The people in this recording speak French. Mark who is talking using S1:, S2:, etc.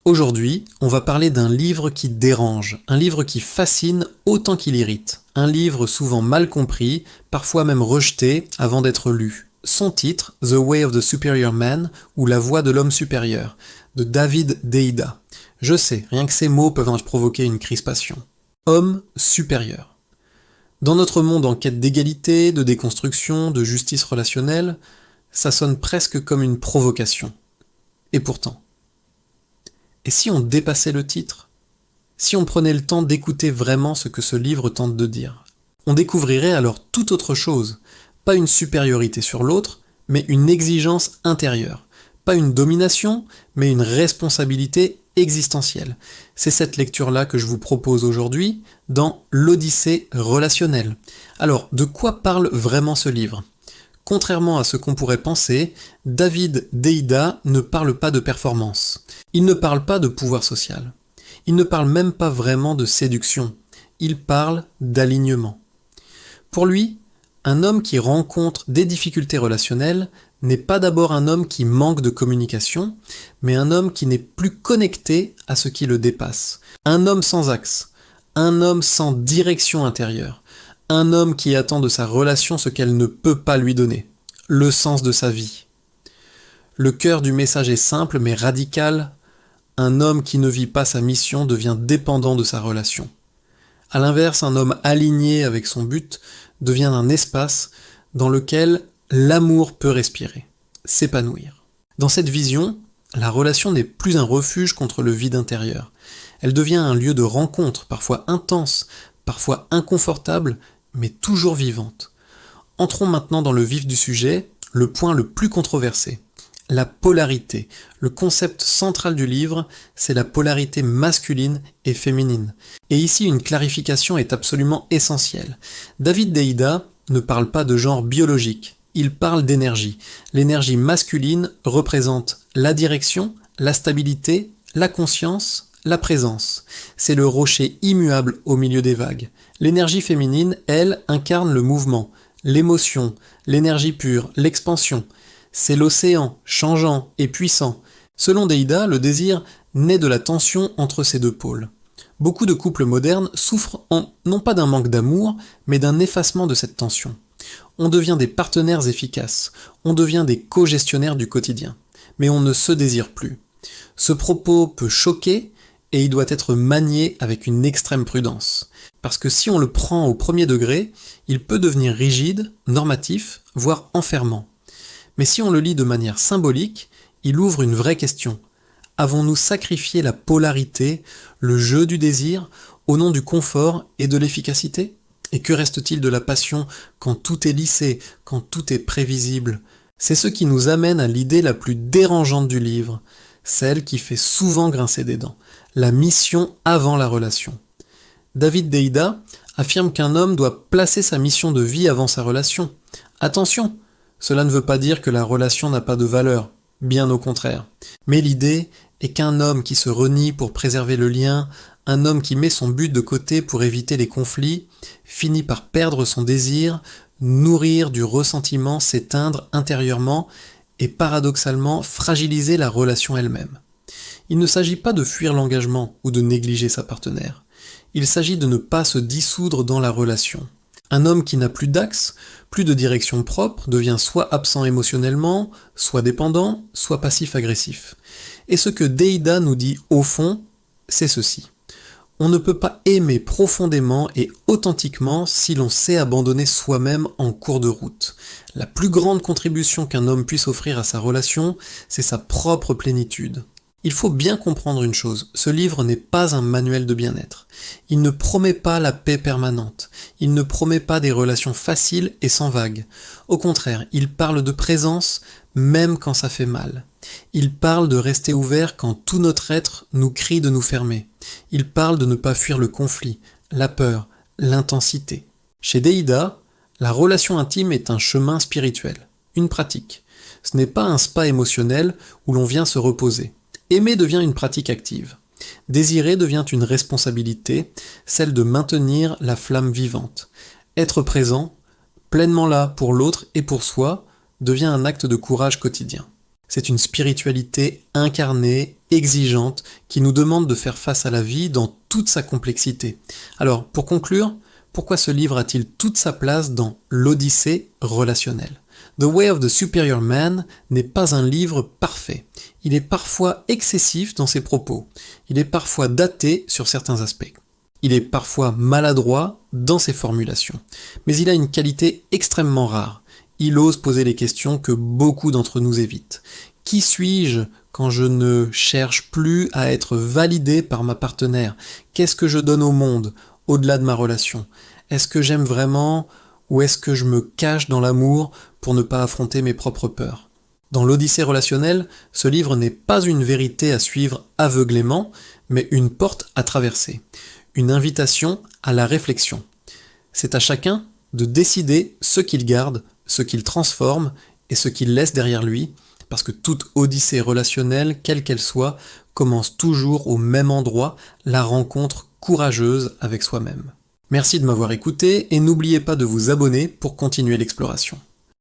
S1: Aujourd'hui, on va parler d'un livre qui dérange, un livre qui fascine autant qu'il irrite, un livre souvent mal compris, parfois même rejeté avant d'être lu. Son titre, The Way of the Superior Man, ou La Voie de l'Homme Supérieur, de David Deida. Je sais, rien que ces mots peuvent provoquer une crispation. Homme supérieur. Dans notre monde en quête d'égalité, de déconstruction, de justice relationnelle, ça sonne presque comme une provocation. Et pourtant. Et si on dépassait le titre? Si on prenait le temps d'écouter vraiment ce que ce livre tente de dire? On découvrirait alors tout autre chose. Pas une supériorité sur l'autre, mais une exigence intérieure. Pas une domination, mais une responsabilité existentielle. C'est cette lecture-là que je vous propose aujourd'hui dans l'Odyssée relationnelle. Alors, de quoi parle vraiment ce livre ? Contrairement à ce qu'on pourrait penser, David Deida ne parle pas de performance. Il ne parle pas de pouvoir social. Il ne parle même pas vraiment de séduction. Il parle d'alignement. Pour lui, un homme qui rencontre des difficultés relationnelles n'est pas d'abord un homme qui manque de communication, mais un homme qui n'est plus connecté à ce qui le dépasse. Un homme sans axe, un homme sans direction intérieure, un homme qui attend de sa relation ce qu'elle ne peut pas lui donner, le sens de sa vie. Le cœur du message est simple mais radical. Un homme qui ne vit pas sa mission devient dépendant de sa relation. À l'inverse, un homme aligné avec son but devient un espace dans lequel l'amour peut respirer, s'épanouir. Dans cette vision, la relation n'est plus un refuge contre le vide intérieur. Elle devient un lieu de rencontre, parfois intense, parfois inconfortable, mais toujours vivante. Entrons maintenant dans le vif du sujet, le point le plus controversé. La polarité. Le concept central du livre, c'est la polarité masculine et féminine. Et ici, une clarification est absolument essentielle. David Deida ne parle pas de genre biologique, il parle d'énergie. L'énergie masculine représente la direction, la stabilité, la conscience, la présence. C'est le rocher immuable au milieu des vagues. L'énergie féminine, elle, incarne le mouvement, l'émotion, l'énergie pure, l'expansion. C'est l'océan, changeant et puissant. Selon Deida, le désir naît de la tension entre ces deux pôles. Beaucoup de couples modernes souffrent non pas d'un manque d'amour, mais d'un effacement de cette tension. On devient des partenaires efficaces, on devient des co-gestionnaires du quotidien, mais on ne se désire plus. Ce propos peut choquer et il doit être manié avec une extrême prudence. Parce que si on le prend au premier degré, il peut devenir rigide, normatif, voire enfermant. Mais si on le lit de manière symbolique, il ouvre une vraie question. Avons-nous sacrifié la polarité, le jeu du désir, au nom du confort et de l'efficacité ? Et que reste-t-il de la passion quand tout est lissé, quand tout est prévisible ? C'est ce qui nous amène à l'idée la plus dérangeante du livre, celle qui fait souvent grincer des dents, la mission avant la relation. David Deida affirme qu'un homme doit placer sa mission de vie avant sa relation. Attention, cela ne veut pas dire que la relation n'a pas de valeur, bien au contraire. Mais l'idée est qu'un homme qui se renie pour préserver le lien, un homme qui met son but de côté pour éviter les conflits, finit par perdre son désir, nourrir du ressentiment, s'éteindre intérieurement et paradoxalement fragiliser la relation elle-même. Il ne s'agit pas de fuir l'engagement ou de négliger sa partenaire. Il s'agit de ne pas se dissoudre dans la relation. Un homme qui n'a plus d'axe, plus de direction propre, devient soit absent émotionnellement, soit dépendant, soit passif-agressif. Et ce que Deida nous dit au fond, c'est ceci. On ne peut pas aimer profondément et authentiquement si l'on sait abandonner soi-même en cours de route. La plus grande contribution qu'un homme puisse offrir à sa relation, c'est sa propre plénitude. Il faut bien comprendre une chose, ce livre n'est pas un manuel de bien-être. Il ne promet pas la paix permanente, il ne promet pas des relations faciles et sans vagues. Au contraire, il parle de présence même quand ça fait mal. Il parle de rester ouvert quand tout notre être nous crie de nous fermer. Il parle de ne pas fuir le conflit, la peur, l'intensité. Chez Deida, la relation intime est un chemin spirituel, une pratique. Ce n'est pas un spa émotionnel où l'on vient se reposer. Aimer devient une pratique active. Désirer devient une responsabilité, celle de maintenir la flamme vivante. Être présent, pleinement là pour l'autre et pour soi, devient un acte de courage quotidien. C'est une spiritualité incarnée, exigeante, qui nous demande de faire face à la vie dans toute sa complexité. Alors, pour conclure, pourquoi ce livre a-t-il toute sa place dans l'Odyssée relationnelle ? The Way of the Superior Man n'est pas un livre parfait. Il est parfois excessif dans ses propos. Il est parfois daté sur certains aspects. Il est parfois maladroit dans ses formulations. Mais il a une qualité extrêmement rare. Il ose poser les questions que beaucoup d'entre nous évitent. Qui suis-je quand je ne cherche plus à être validé par ma partenaire ? Qu'est-ce que je donne au monde, au-delà de ma relation ? Est-ce que j'aime vraiment ou est-ce que je me cache dans l'amour pour ne pas affronter mes propres peurs ? Dans l'Odyssée relationnelle, ce livre n'est pas une vérité à suivre aveuglément, mais une porte à traverser. Une invitation à la réflexion. C'est à chacun de décider ce qu'il garde, ce qu'il transforme et ce qu'il laisse derrière lui, parce que toute odyssée relationnelle, quelle qu'elle soit, commence toujours au même endroit, la rencontre courageuse avec soi-même. Merci de m'avoir écouté et n'oubliez pas de vous abonner pour continuer l'exploration.